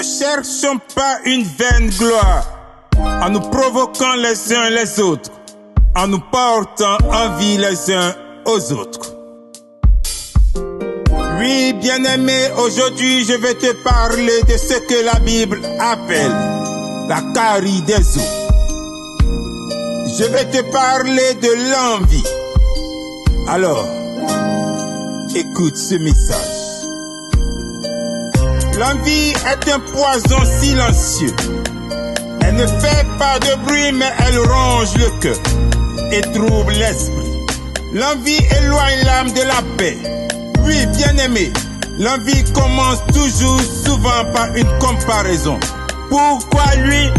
cherchons pas une vaine gloire en nous provoquant les uns les autres, en nous portant envie les uns aux autres. Oui, bien-aimé, aujourd'hui je vais te parler de ce que la Bible appelle la carie des eaux. Je vais te parler de l'envie. Alors, écoute ce message. L'envie est un poison silencieux. Elle ne fait pas de bruit, mais elle ronge le cœur et trouble l'esprit. L'envie éloigne l'âme de la paix. Oui, bien-aimé, l'envie commence toujours souvent par une comparaison. Pourquoi lui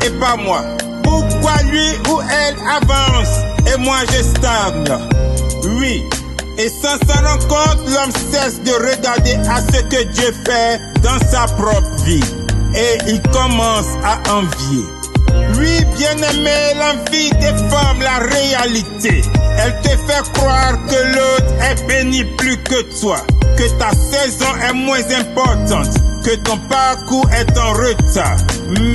et pas moi? Pourquoi lui ou elle avance et moi je stagne? Oui, et sans s'en rendre compte, l'homme cesse de regarder à ce que Dieu fait dans sa propre vie. Et il commence à envier. Oui, bien-aimé, l'envie déforme la réalité. Elle te fait croire que l'autre est béni plus que toi, que ta saison est moins importante, que ton parcours est en retard.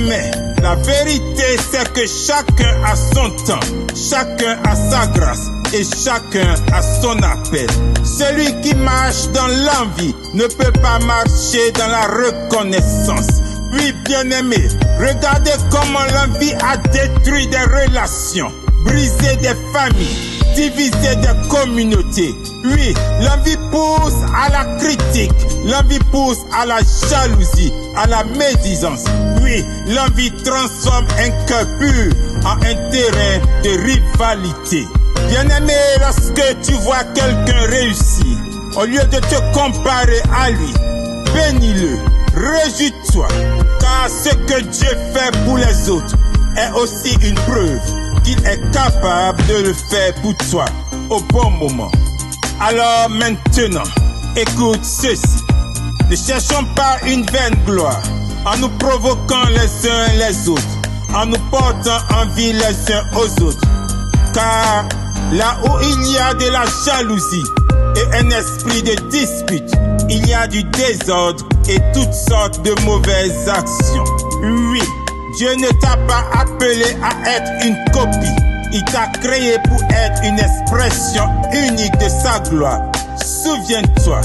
Mais la vérité, c'est que chacun a son temps, chacun a sa grâce et chacun a son appel. Celui qui marche dans l'envie ne peut pas marcher dans la reconnaissance. Oui, bien-aimé, regardez comment l'envie a détruit des relations, brisé des familles, divisé des communautés. Oui, l'envie pousse à la critique, l'envie pousse à la jalousie, à la médisance. Oui, l'envie transforme un cœur pur en un terrain de rivalité. Bien-aimé, lorsque tu vois quelqu'un réussir, au lieu de te comparer à lui, bénis-le, réjouis-toi, car ce que Dieu fait pour les autres est aussi une preuve qu'il est capable de le faire pour toi au bon moment. Alors maintenant, écoute ceci. Ne cherchons pas une vaine gloire en nous provoquant les uns les autres, en nous portant envie les uns aux autres. Car là où il y a de la jalousie et un esprit de dispute, il y a du désordre et toutes sortes de mauvaises actions. Oui, Dieu ne t'a pas appelé à être une copie. Il t'a créé pour être une expression unique de sa gloire. Souviens-toi,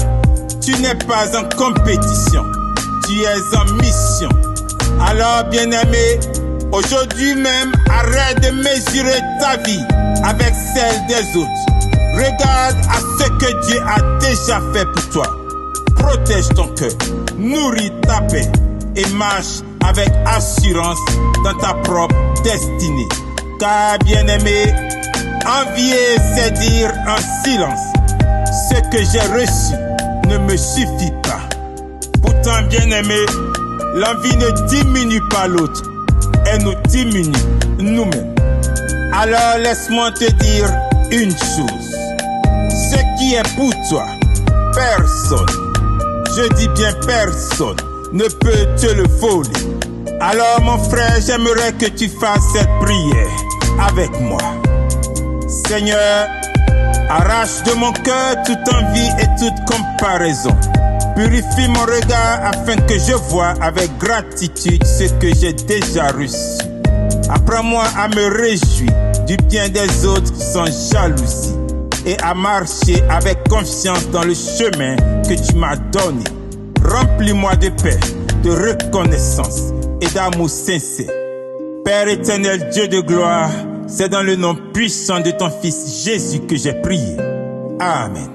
tu n'es pas en compétition, tu es en mission. Alors, bien-aimé, aujourd'hui même, arrête de mesurer ta vie avec celle des autres. Regarde à ce que Dieu a déjà fait pour toi. Protège ton cœur, nourris ta paix et marche avec assurance dans ta propre destinée. Car bien-aimé, envier, c'est dire en silence: ce que j'ai reçu ne me suffit pas. Pourtant, bien-aimé, l'envie ne diminue pas l'autre, elle nous diminue nous-mêmes. Alors laisse-moi te dire une chose: ce qui est pour toi, personne, je dis bien personne, ne peut te le voler. Alors mon frère, j'aimerais que tu fasses cette prière avec moi. Seigneur, arrache de mon cœur toute envie et toute comparaison. Purifie mon regard afin que je voie avec gratitude ce que j'ai déjà reçu. Apprends-moi à me réjouir du bien des autres sans jalousie et à marcher avec confiance dans le chemin que tu m'as donné. Remplis-moi de paix, de reconnaissance et d'amour sincère. Père éternel, Dieu de gloire, c'est dans le nom puissant de ton Fils Jésus que j'ai prié. Amen.